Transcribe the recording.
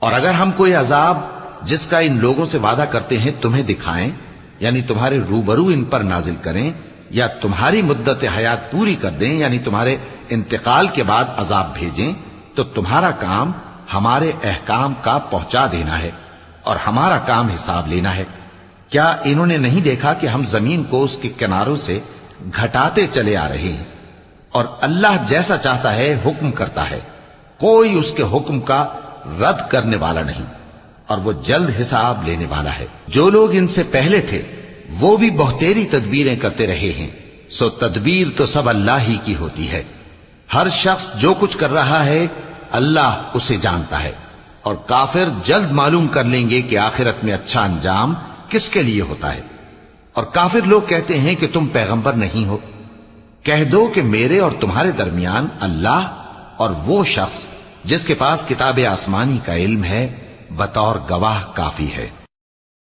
اور اگر ہم کوئی عذاب جس کا ان لوگوں سے وعدہ کرتے ہیں تمہیں دکھائیں، یعنی تمہارے روبرو ان پر نازل کریں، یا تمہاری مدت حیات پوری کر دیں، یعنی تمہارے انتقال کے بعد عذاب بھیجیں، تو تمہارا کام ہمارے احکام کا پہنچا دینا ہے اور ہمارا کام حساب لینا ہے۔ کیا انہوں نے نہیں دیکھا کہ ہم زمین کو اس کے کناروں سے گھٹاتے چلے آ رہے ہیں، اور اللہ جیسا چاہتا ہے حکم کرتا ہے، کوئی اس کے حکم کا رد کرنے والا نہیں، اور وہ جلد حساب لینے والا ہے۔ جو لوگ ان سے پہلے تھے وہ بھی بہتیری تدبیریں کرتے رہے ہیں، سو تدبیر تو سب اللہ ہی کی ہوتی ہے۔ ہر شخص جو کچھ کر رہا ہے اللہ اسے جانتا ہے، اور کافر جلد معلوم کر لیں گے کہ آخرت میں اچھا انجام کس کے لیے ہوتا ہے۔ اور کافر لوگ کہتے ہیں کہ تم پیغمبر نہیں ہو، کہہ دو کہ میرے اور تمہارے درمیان اللہ اور وہ شخص جس کے پاس کتاب آسمانی کا علم ہے بطور گواہ کافی ہے۔